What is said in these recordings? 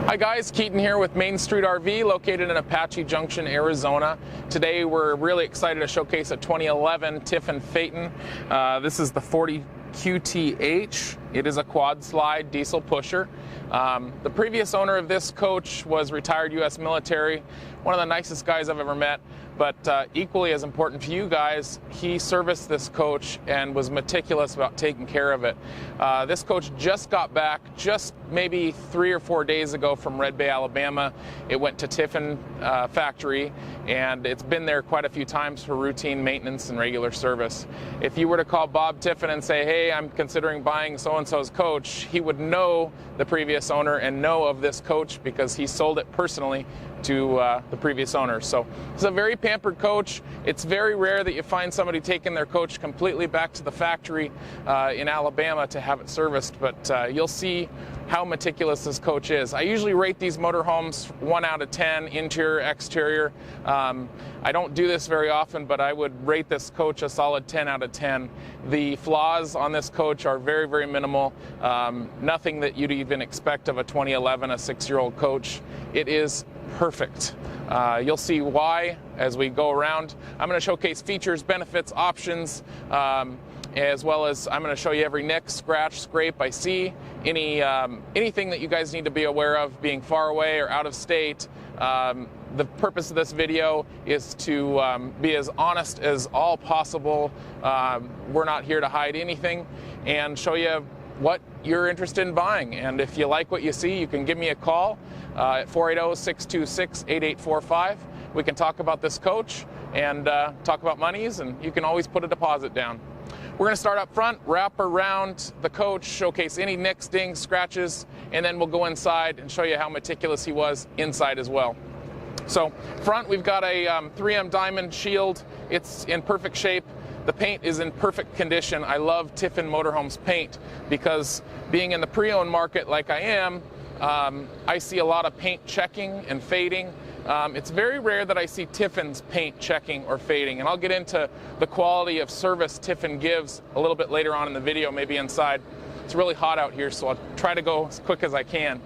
Hi guys, Keaton here with Main Street RV, located in Apache Junction, Arizona. Today we're really excited to showcase a 2011 Tiffin Phaeton. This is the 40 QTH. It is a quad slide diesel pusher. The previous owner of this coach was retired U.S. military, one of the nicest guys I've ever met. But equally as important to you guys, he serviced this coach and was meticulous about taking care of it. This coach just got back just maybe 3 or 4 days ago from Red Bay, Alabama. It went to Tiffin factory, and it's been there quite a few times for routine maintenance and regular service. If you were to call Bob Tiffin and say, hey, I'm considering buying so-and-so's coach, he would know the previous owner and know of this coach because he sold it personally to the previous owner. So it's a very pampered coach. It's very rare that you find somebody taking their coach completely back to the factory in Alabama to have it serviced, but you'll see how meticulous this coach is. I usually rate these motorhomes 1 out of 10, interior, exterior. I don't do this very often, but I would rate this coach a solid 10 out of 10. The flaws on this coach are very, very minimal. Nothing that you'd even expect of a 2011, a 6-year-old coach. It is perfect. You'll see why as we go around. I'm going to showcase features, benefits, options, as well as I'm going to show you every nick, scratch, scrape I see, anything that you guys need to be aware of being far away or out of state. The purpose of this video is to be as honest as all possible. We're not here to hide anything, and show you what you're interested in buying. And if you like what you see, you can give me a call at 480-626-8845. We can talk about this coach and talk about monies, and you can always put a deposit down. We're going to start up front, wrap around the coach, showcase any nicks, dings, scratches, and then we'll go inside and show you how meticulous he was inside as well. So front, we've got a 3M diamond shield. It's in perfect shape. The paint is in perfect condition. I love Tiffin Motorhomes paint because being in the pre-owned market like I am, I see a lot of paint checking and fading. It's very rare that I see Tiffin's paint checking or fading, and I'll get into the quality of service Tiffin gives a little bit later on in the video, maybe inside. It's really hot out here, so I'll try to go as quick as I can.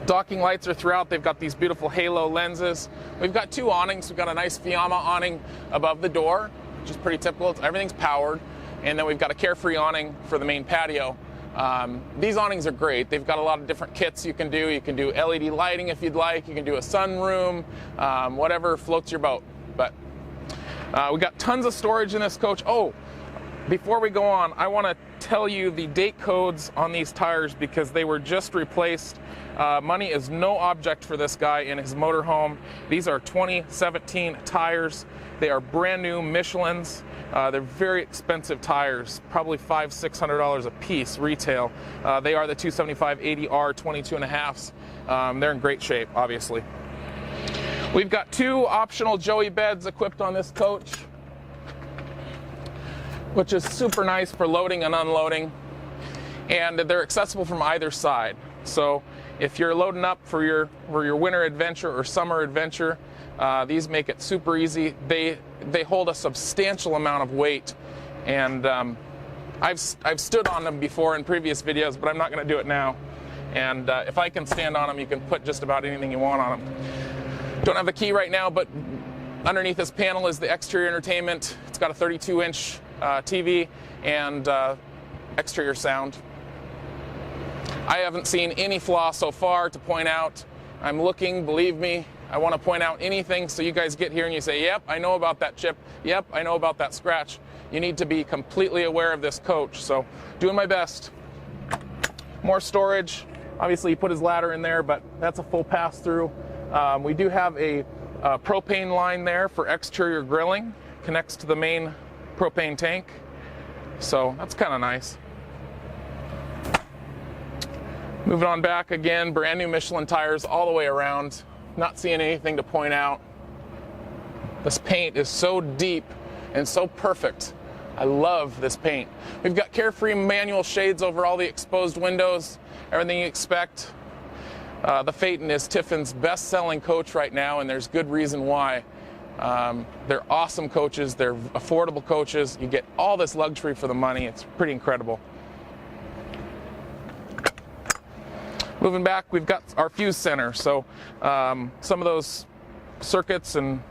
Docking lights are throughout. They've got these beautiful halo lenses. We've got 2 awnings. We've got a nice Fiamma awning above the door, which is pretty typical. Everything's powered. And then we've got a Carefree awning for the main patio. These awnings are great. They've got a lot of different kits you can do. You can do LED lighting if you'd like. You can do a sunroom, whatever floats your boat. But we've got tons of storage in this coach. Oh, before we go on, I want to tell you the date codes on these tires because they were just replaced. Money is no object for this guy in his motorhome. These are 2017 tires. They are brand new Michelins. They're very expensive tires, probably $500–600 a piece retail. They are the 275/80R 22.5s. They're in great shape, obviously. We've got 2 optional Joey beds equipped on this coach, which is super nice for loading and unloading, and they're accessible from either side. So if you're loading up for your winter adventure or summer adventure, these make it super easy. They hold a substantial amount of weight, and I've stood on them before in previous videos, but I'm not going to do it now. And if I can stand on them, you can put just about anything you want on them. Don't have the key right now, but underneath this panel is the exterior entertainment. It's got a 32-inch TV and exterior sound. I haven't seen any flaw so far to point out. I'm looking, believe me. I want to point out anything so you guys get here and you say, yep, I know about that chip. Yep, I know about that scratch. You need to be completely aware of this coach. So doing my best. More storage. Obviously he put his ladder in there, but that's a full pass through. We do have a propane line there for exterior grilling. Connects to the main propane tank. So that's kind of nice. Moving on back again, brand new Michelin tires all the way around. Not seeing anything to point out. This paint is so deep and so perfect. I love this paint. We've got Carefree manual shades over all the exposed windows, everything you expect. The Phaeton is Tiffin's best-selling coach right now, and there's good reason why. They're awesome coaches. They're affordable coaches. You get all this luxury for the money. It's pretty incredible. Moving back, we've got our fuse center. So some of those circuits and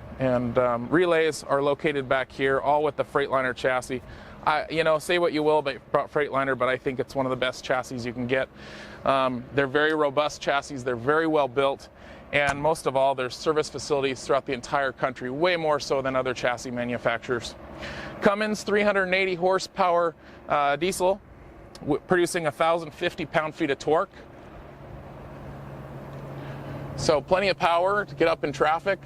relays are located back here, all with the Freightliner chassis. Say what you will about Freightliner, but I think it's one of the best chassis you can get. They're very robust chassis. They're very well built. And most of all, there's service facilities throughout the entire country, way more so than other chassis manufacturers. Cummins 380 horsepower diesel, producing 1,050 pound-feet of torque. So plenty of power to get up in traffic.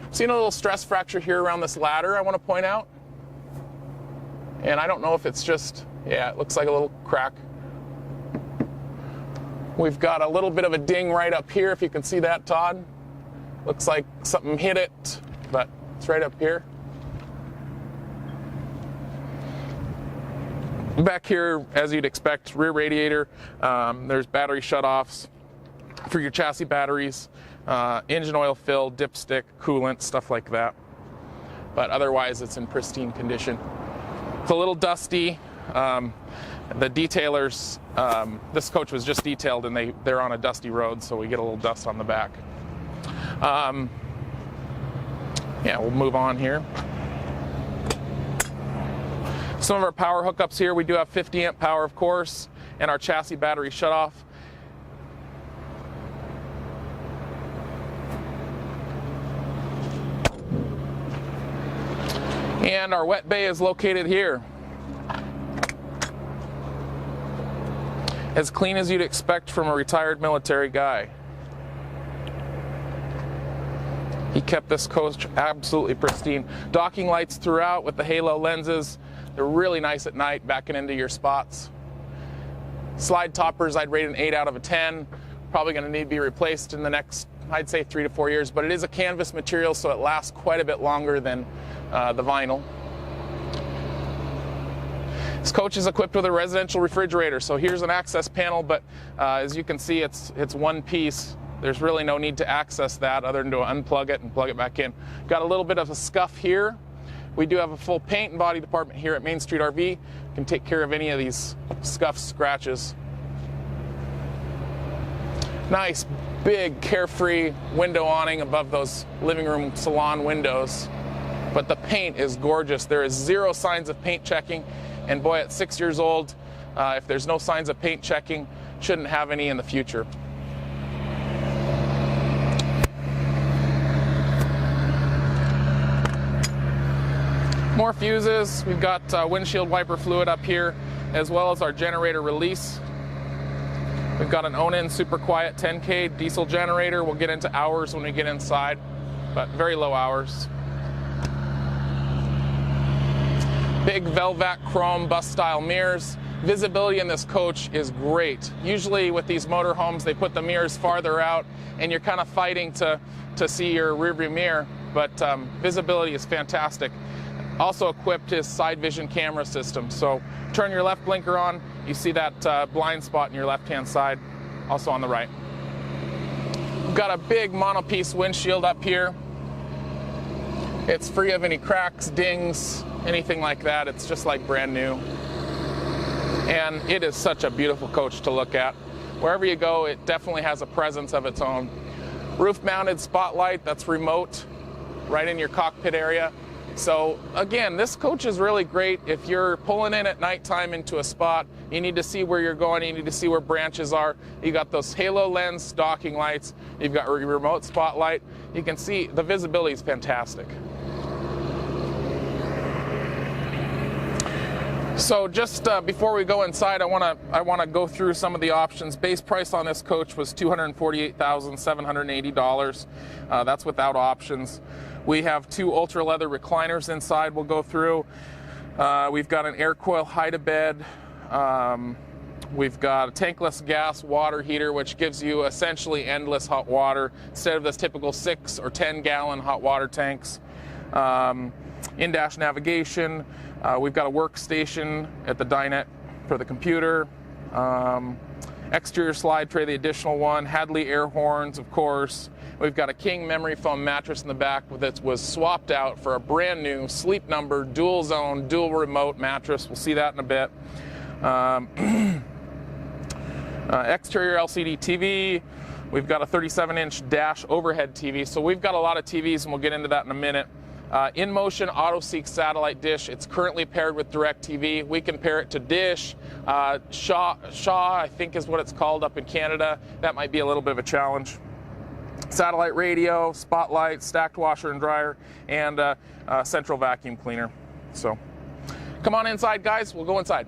Seen a little stress fracture here around this ladder, I want to point out. And I don't know if it's just, yeah, it looks like a little crack. We've got a little bit of a ding right up here, if you can see that, Todd. Looks like something hit it, but it's right up here. Back here, as you'd expect, rear radiator. There's battery shutoffs for your chassis batteries, engine oil fill, dipstick, coolant, stuff like that. But otherwise, it's in pristine condition. It's a little dusty. The detailers, this coach was just detailed and they're on a dusty road, so we get a little dust on the back. Yeah, we'll move on here. Some of our power hookups here, we do have 50 amp power, of course, and our chassis battery shutoff. And our wet bay is located here. As clean as you'd expect from a retired military guy. He kept this coach absolutely pristine. Docking lights throughout with the halo lenses. They're really nice at night, backing into your spots. Slide toppers, I'd rate an 8 out of a 10. Probably going to need to be replaced in the next, I'd say, 3 to 4 years, but it is a canvas material, so it lasts quite a bit longer than the vinyl. This coach is equipped with a residential refrigerator, so here's an access panel, but as you can see, it's one piece. There's really no need to access that other than to unplug it and plug it back in. Got a little bit of a scuff here. We do have a full paint and body department here at Main Street RV. Can take care of any of these scuffs, scratches. Nice, big, carefree window awning above those living room salon windows. But the paint is gorgeous. There is 0 signs of paint checking. And boy, at 6 years old, if there's no signs of paint checking, shouldn't have any in the future. More fuses. We've got windshield wiper fluid up here, as well as our generator release. We've got an Onan super quiet 10K diesel generator. We'll get into hours when we get inside, but very low hours. Big Velvac chrome bus style mirrors. Visibility in this coach is great. Usually with these motorhomes, they put the mirrors farther out and you're kind of fighting to see your rearview mirror, but visibility is fantastic. Also equipped is side vision camera system. So turn your left blinker on, you see that blind spot in your left-hand side, also on the right. We've got a big monopiece windshield up here. It's free of any cracks, dings, anything like that. It's just like brand new. And it is such a beautiful coach to look at. Wherever you go, it definitely has a presence of its own. Roof-mounted spotlight that's remote, right in your cockpit area. So again, this coach is really great if you're pulling in at nighttime into a spot. You need to see where you're going. You need to see where branches are. You got those halo lens docking lights. You've got your remote spotlight. You can see the visibility is fantastic. So just before we go inside, I want to go through some of the options. Base price on this coach was $248,780. That's without options. We have 2 ultra leather recliners inside we'll go through. We've got an air coil hide-a-bed. We've got a tankless gas water heater, which gives you essentially endless hot water instead of this typical 6 or 10 gallon hot water tanks. In-dash navigation. We've got a workstation at the dinette for the computer. Exterior slide tray, the additional one. Hadley air horns, of course. We've got a king memory foam mattress in the back that was swapped out for a brand new Sleep Number dual zone, dual remote mattress. We'll see that in a bit. Exterior LCD TV. We've got a 37-inch dash overhead TV. So we've got a lot of TVs, and we'll get into that in a minute. In motion auto-seek satellite dish. It's currently paired with DirecTV. We can pair it to Dish. Shaw, I think is what it's called up in Canada. That might be a little bit of a challenge. Satellite radio, spotlight, stacked washer and dryer, and central vacuum cleaner. So come on inside, guys. We'll go inside.